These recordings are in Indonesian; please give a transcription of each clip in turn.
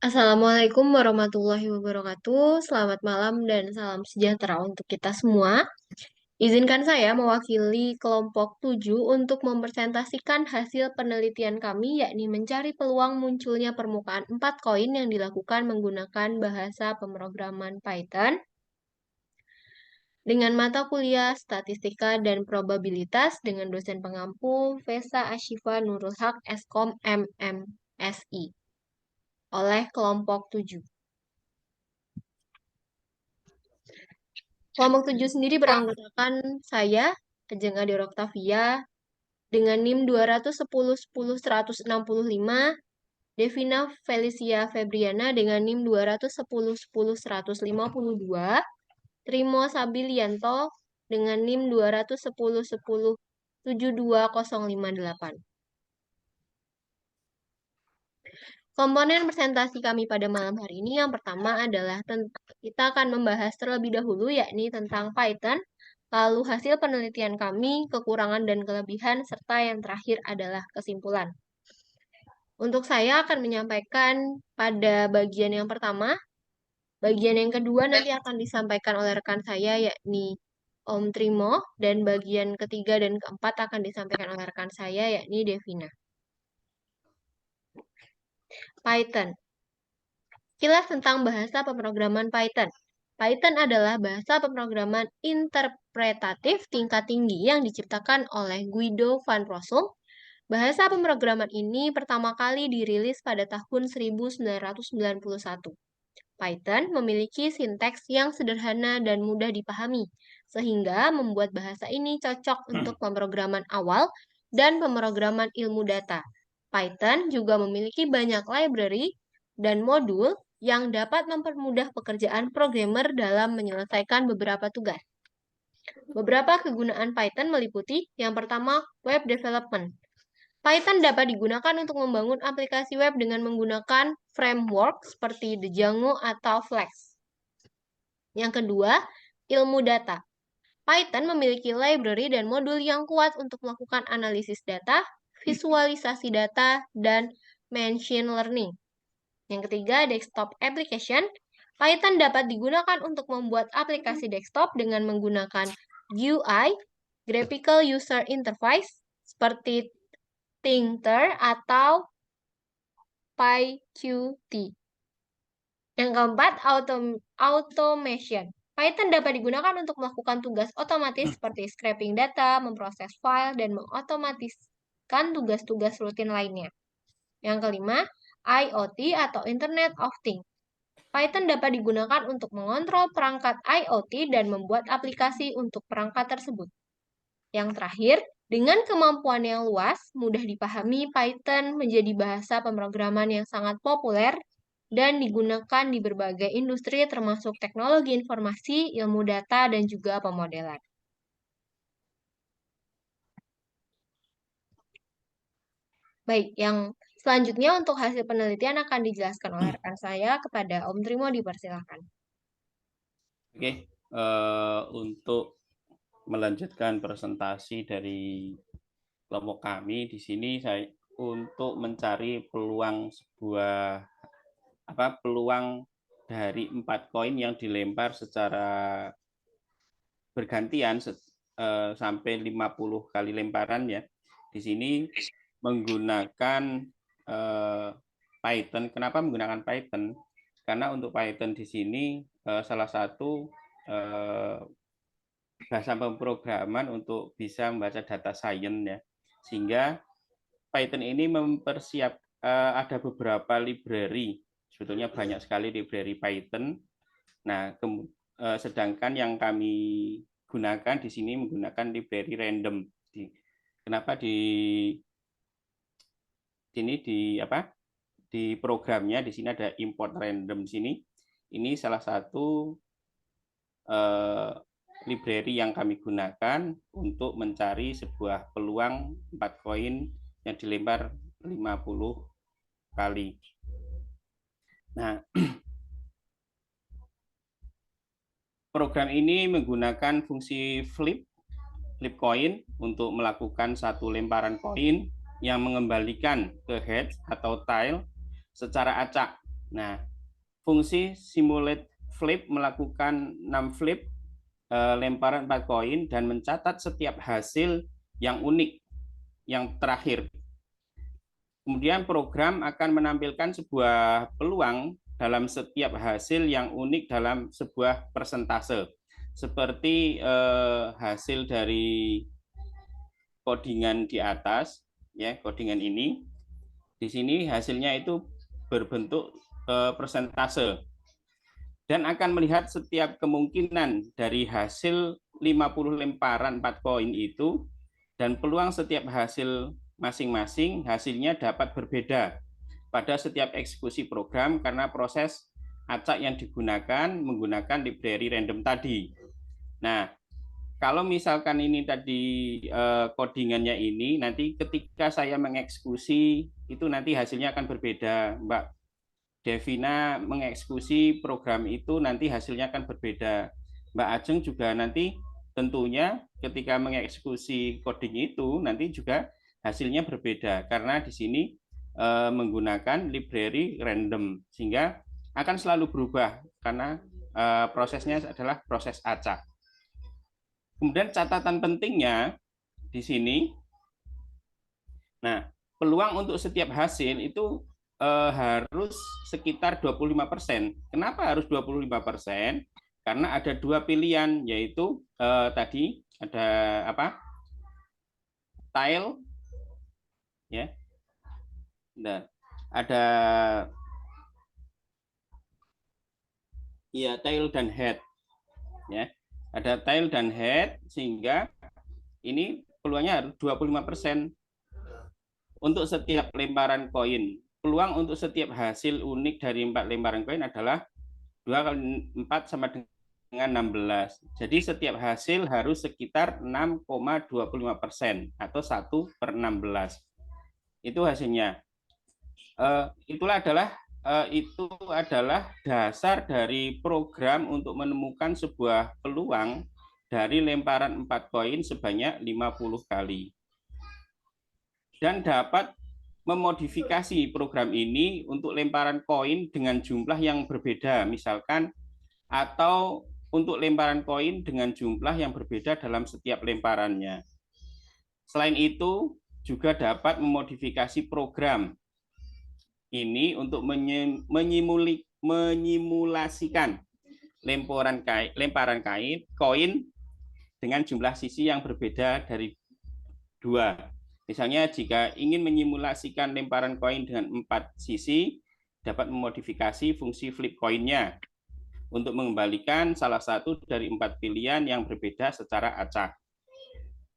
Assalamualaikum warahmatullahi wabarakatuh. Selamat malam dan salam sejahtera untuk kita semua. Izinkan saya mewakili kelompok 7 untuk mempresentasikan hasil penelitian kami, yakni mencari peluang munculnya permukaan 4 koin yang dilakukan menggunakan bahasa pemrograman Python dengan mata kuliah Statistika dan Probabilitas dengan dosen pengampu Vesa Ashifa Nurul Haq Eskom MMSI oleh kelompok 7. Kelompok 7 sendiri beranggotakan saya, Ajeng Adi Oktavia, dengan NIM 210 10 165, Devina Felicia Febriana dengan NIM 210 10 152, Trimo Sabilianto dengan NIM 210 10 72058. Komponen presentasi kami pada malam hari ini yang pertama adalah kita akan membahas terlebih dahulu yakni tentang Python, lalu hasil penelitian kami, kekurangan dan kelebihan, serta yang terakhir adalah kesimpulan. Untuk saya akan menyampaikan pada bagian yang pertama, bagian yang kedua nanti akan disampaikan oleh rekan saya yakni Om Trimo, dan bagian ketiga dan keempat akan disampaikan oleh rekan saya yakni Devina. Python. Kilas tentang bahasa pemrograman Python. Python adalah bahasa pemrograman interpretatif tingkat tinggi yang diciptakan oleh Guido van Rossum. Bahasa pemrograman ini pertama kali dirilis pada tahun 1991. Python memiliki sinteks yang sederhana dan mudah dipahami, sehingga membuat bahasa ini cocok untuk pemrograman awal dan pemrograman ilmu data. Python juga memiliki banyak library dan modul yang dapat mempermudah pekerjaan programmer dalam menyelesaikan beberapa tugas. Beberapa kegunaan Python meliputi yang pertama, web development. Python dapat digunakan untuk membangun aplikasi web dengan menggunakan framework seperti Django atau Flex. Yang kedua, ilmu data. Python memiliki library dan modul yang kuat untuk melakukan analisis data, visualisasi data, dan machine learning. Yang ketiga, desktop application. Python dapat digunakan untuk membuat aplikasi desktop dengan menggunakan GUI, Graphical User Interface, seperti Thinker atau PyQt. Yang keempat, automation. Python dapat digunakan untuk melakukan tugas otomatis seperti scraping data, memproses file, dan mengotomatiskan tugas-tugas rutin lainnya. Yang kelima, IoT atau Internet of Things. Python dapat digunakan untuk mengontrol perangkat IoT dan membuat aplikasi untuk perangkat tersebut. Yang terakhir, dengan kemampuan yang luas, mudah dipahami, Python menjadi bahasa pemrograman yang sangat populer dan digunakan di berbagai industri termasuk teknologi informasi, ilmu data, dan juga pemodelan. Baik, yang selanjutnya untuk hasil penelitian akan dijelaskan oleh rekan saya kepada Om Trimo, dipersilakan. Oke, untuk melanjutkan presentasi dari kelompok kami di sini saya untuk mencari peluang dari 4 koin yang dilempar secara bergantian sampai 50 kali lemparan ya. Di sini menggunakan Python. Kenapa menggunakan Python? Karena untuk Python di sini salah satu bahasa pemrograman untuk bisa membaca data science ya. Sehingga Python ini ada beberapa library. Sebetulnya banyak sekali library Python. Nah, sedangkan yang kami gunakan di sini menggunakan library random. Kenapa di sini di programnya di sini ada import random di sini. Ini salah satu library yang kami gunakan untuk mencari sebuah peluang 4 koin yang dilempar 50 kali. Nah, program ini menggunakan fungsi flip coin untuk melakukan satu lemparan koin yang mengembalikan ke head atau tail secara acak. Nah, fungsi simulate flip melakukan 6 flip lemparan 4 koin dan mencatat setiap hasil yang unik yang terakhir. Kemudian program akan menampilkan sebuah peluang dalam setiap hasil yang unik dalam sebuah persentase. Seperti hasil dari codingan di atas, ya, codingan ini. Di sini hasilnya itu berbentuk persentase. Dan akan melihat setiap kemungkinan dari hasil 50 lemparan 4 koin itu dan peluang setiap hasil masing-masing hasilnya dapat berbeda pada setiap eksekusi program karena proses acak yang digunakan menggunakan library random tadi. Nah, kalau misalkan ini tadi codingannya ini, nanti ketika saya mengeksekusi itu nanti hasilnya akan berbeda, Mbak Devina mengeksekusi program itu nanti hasilnya akan berbeda. Mbak Ajeng juga nanti tentunya ketika mengeksekusi coding itu nanti juga hasilnya berbeda karena di sini menggunakan library random sehingga akan selalu berubah karena prosesnya adalah proses acak. Kemudian catatan pentingnya di sini, nah peluang untuk setiap hasil itu harus sekitar 25%. Kenapa harus 25%? Karena ada dua pilihan, yaitu tadi ada apa? Tile, ya. Nah, ada ya tail dan head, ya. Ada tail dan head sehingga ini peluangnya harus 25% untuk setiap lemparan koin. Peluang untuk setiap hasil unik dari 4 lemparan koin adalah 2 kali 4 sama dengan 16. Jadi setiap hasil harus sekitar 6,25% atau 1/16. Itu hasilnya. Itu adalah dasar dari program untuk menemukan sebuah peluang dari lemparan 4 koin sebanyak 50 kali. Dan dapat memodifikasi program ini untuk lemparan koin dengan jumlah yang berbeda, misalkan, atau untuk lemparan koin dengan jumlah yang berbeda dalam setiap lemparannya. Selain itu, juga dapat memodifikasi program ini untuk menyimulasikan lemparan koin dengan jumlah sisi yang berbeda dari 2. Misalnya jika ingin menyimulasikan lemparan koin dengan 4 sisi, dapat memodifikasi fungsi flip koinnya untuk mengembalikan salah satu dari 4 pilihan yang berbeda secara acak.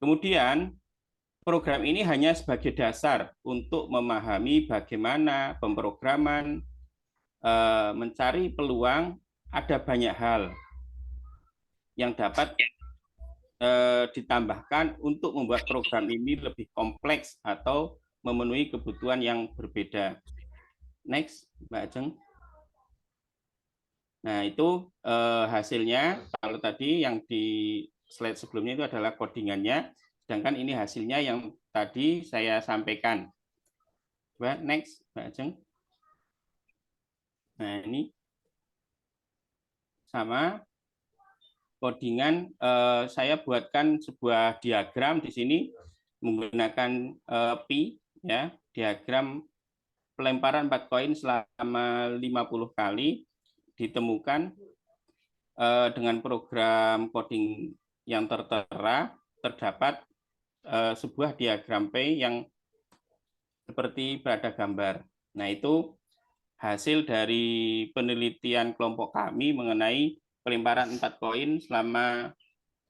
Kemudian, program ini hanya sebagai dasar untuk memahami bagaimana pemrograman mencari peluang. Ada banyak hal yang dapat ditambahkan untuk membuat program ini lebih kompleks atau memenuhi kebutuhan yang berbeda. Next, Mbak Ajeng. Nah, itu hasilnya. Kalau tadi yang di slide sebelumnya itu adalah codingannya, sedangkan ini hasilnya yang tadi saya sampaikan. Coba next, Mbak Ajeng. Nah, ini sama codingan, saya buatkan sebuah diagram di sini menggunakan pi, ya, diagram pelemparan 4 koin selama 50 kali ditemukan dengan program coding yang tertera. Terdapat sebuah diagram P yang seperti pada gambar. Nah, itu hasil dari penelitian kelompok kami mengenai pelemparan 4 koin selama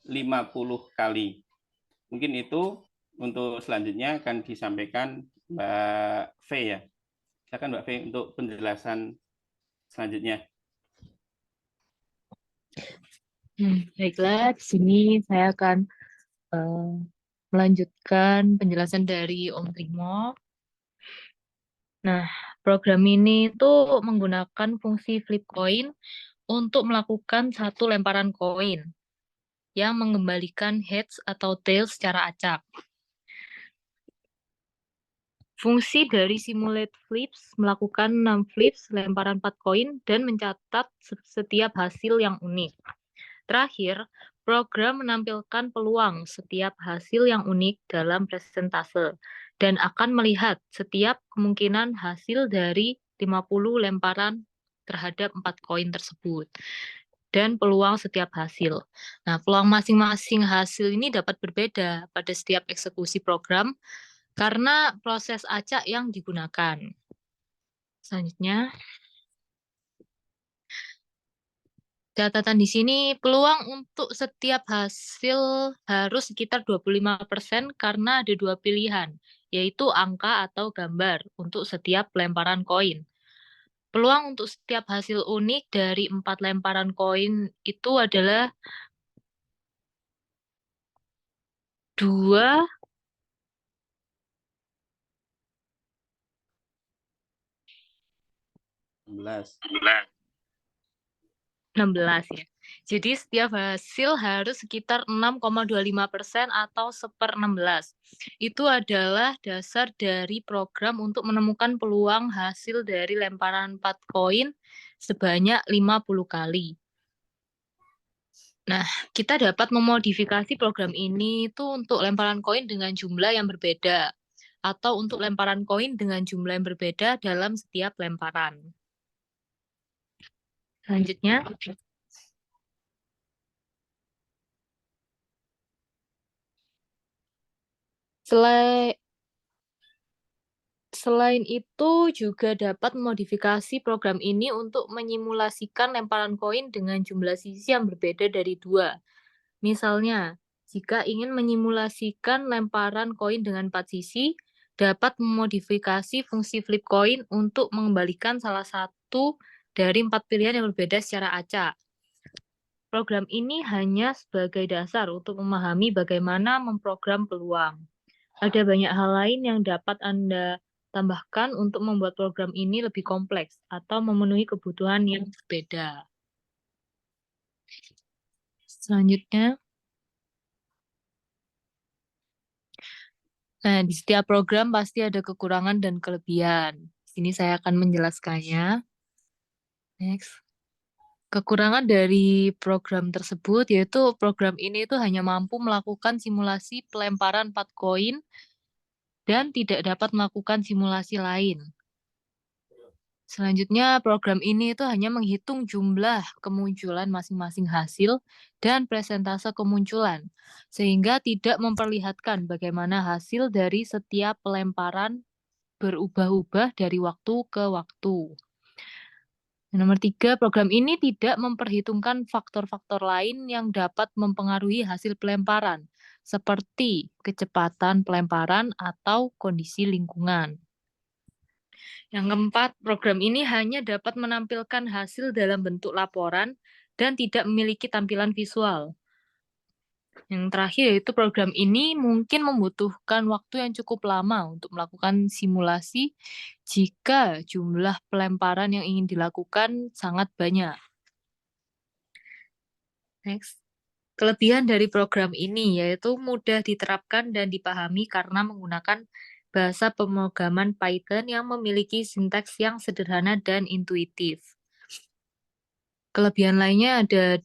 50 kali. Mungkin itu untuk selanjutnya akan disampaikan Mbak V, ya. Silakan Mbak V untuk penjelasan selanjutnya. Baiklah, di sini saya akan melanjutkan penjelasan dari Om Trimo. Nah, program ini tuh menggunakan fungsi flip coin untuk melakukan satu lemparan koin yang mengembalikan heads atau tails secara acak. Fungsi dari simulate flips melakukan 6 flips, lemparan 4 koin, dan mencatat setiap hasil yang unik. Terakhir, program menampilkan peluang setiap hasil yang unik dalam presentase dan akan melihat setiap kemungkinan hasil dari 50 lemparan terhadap 4 koin tersebut dan peluang setiap hasil. Nah, peluang masing-masing hasil ini dapat berbeda pada setiap eksekusi program karena proses acak yang digunakan. Selanjutnya, catatan di sini peluang untuk setiap hasil harus sekitar 25% karena ada 2 pilihan, yaitu angka atau gambar untuk setiap lemparan koin. Peluang untuk setiap hasil unik dari 4 lemparan koin itu adalah 2 16. 16 ya. Jadi setiap hasil harus sekitar 6,25% atau 1/16. Itu adalah dasar dari program untuk menemukan peluang hasil dari lemparan 4 koin sebanyak 50 kali. Nah, kita dapat memodifikasi program ini itu untuk lemparan koin dengan jumlah yang berbeda atau untuk lemparan koin dengan jumlah yang berbeda dalam setiap lemparan. Selanjutnya, Selain itu juga dapat memodifikasi program ini untuk menyimulasikan lemparan koin dengan jumlah sisi yang berbeda dari 2. Misalnya, jika ingin menyimulasikan lemparan koin dengan 4 sisi, dapat memodifikasi fungsi flip coin untuk mengembalikan salah satu dari 4 pilihan yang berbeda secara acak. Program ini hanya sebagai dasar untuk memahami bagaimana memprogram peluang. Ada banyak hal lain yang dapat Anda tambahkan untuk membuat program ini lebih kompleks atau memenuhi kebutuhan yang berbeda. Selanjutnya, nah di setiap program pasti ada kekurangan dan kelebihan. Sini saya akan menjelaskannya. Next. Kekurangan dari program tersebut yaitu program ini itu hanya mampu melakukan simulasi pelemparan 4 koin dan tidak dapat melakukan simulasi lain. Selanjutnya, program ini itu hanya menghitung jumlah kemunculan masing-masing hasil dan presentase kemunculan, sehingga tidak memperlihatkan bagaimana hasil dari setiap pelemparan berubah-ubah dari waktu ke waktu. Nomor 3, program ini tidak memperhitungkan faktor-faktor lain yang dapat mempengaruhi hasil pelemparan, seperti kecepatan pelemparan atau kondisi lingkungan. Yang keempat, program ini hanya dapat menampilkan hasil dalam bentuk laporan dan tidak memiliki tampilan visual. Yang terakhir yaitu program ini mungkin membutuhkan waktu yang cukup lama untuk melakukan simulasi jika jumlah pelemparan yang ingin dilakukan sangat banyak. Next. Kelebihan dari program ini yaitu mudah diterapkan dan dipahami karena menggunakan bahasa pemrograman Python yang memiliki sintaks yang sederhana dan intuitif. Kelebihan lainnya ada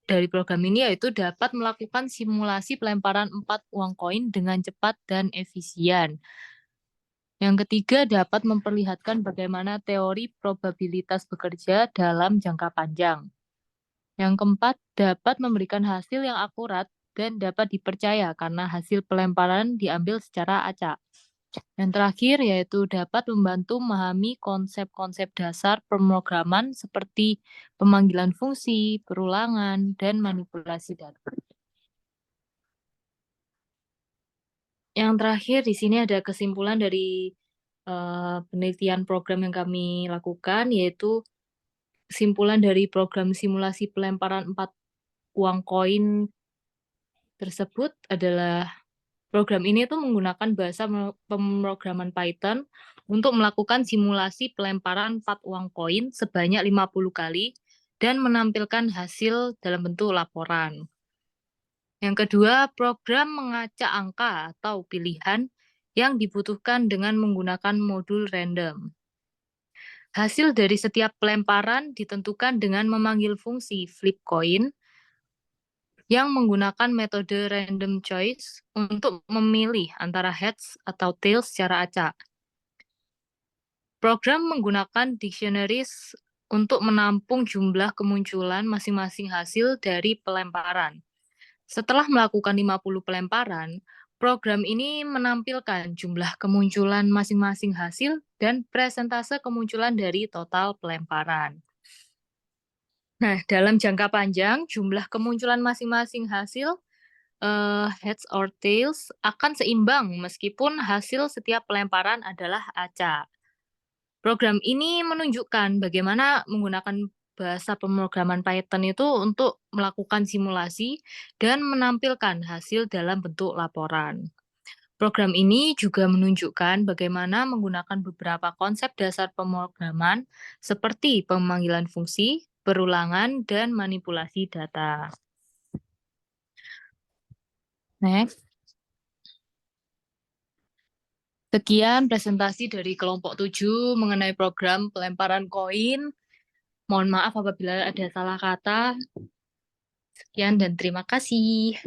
dari program ini yaitu dapat melakukan simulasi pelemparan 4 uang koin dengan cepat dan efisien. Yang ketiga, dapat memperlihatkan bagaimana teori probabilitas bekerja dalam jangka panjang. Yang keempat, dapat memberikan hasil yang akurat dan dapat dipercaya karena hasil pelemparan diambil secara acak. Yang terakhir yaitu dapat membantu memahami konsep-konsep dasar pemrograman seperti pemanggilan fungsi, perulangan, dan manipulasi data. Yang terakhir di sini ada kesimpulan dari penelitian program yang kami lakukan, yaitu kesimpulan dari program simulasi pelemparan 4 uang koin tersebut adalah program ini tuh menggunakan bahasa pemrograman Python untuk melakukan simulasi pelemparan 4 uang koin sebanyak 50 kali dan menampilkan hasil dalam bentuk laporan. Yang kedua, program mengacak angka atau pilihan yang dibutuhkan dengan menggunakan modul random. Hasil dari setiap pelemparan ditentukan dengan memanggil fungsi flip coin yang menggunakan metode random choice untuk memilih antara heads atau tails secara acak. Program menggunakan dictionaries untuk menampung jumlah kemunculan masing-masing hasil dari pelemparan. Setelah melakukan 50 pelemparan, program ini menampilkan jumlah kemunculan masing-masing hasil dan presentase kemunculan dari total pelemparan. Nah, dalam jangka panjang, jumlah kemunculan masing-masing hasil heads or tails akan seimbang meskipun hasil setiap pelemparan adalah acak. Program ini menunjukkan bagaimana menggunakan bahasa pemrograman Python itu untuk melakukan simulasi dan menampilkan hasil dalam bentuk laporan. Program ini juga menunjukkan bagaimana menggunakan beberapa konsep dasar pemrograman seperti pemanggilan fungsi, perulangan, dan manipulasi data. Next. Sekian presentasi dari kelompok 7 mengenai program pelemparan koin. Mohon maaf apabila ada salah kata. Sekian dan terima kasih.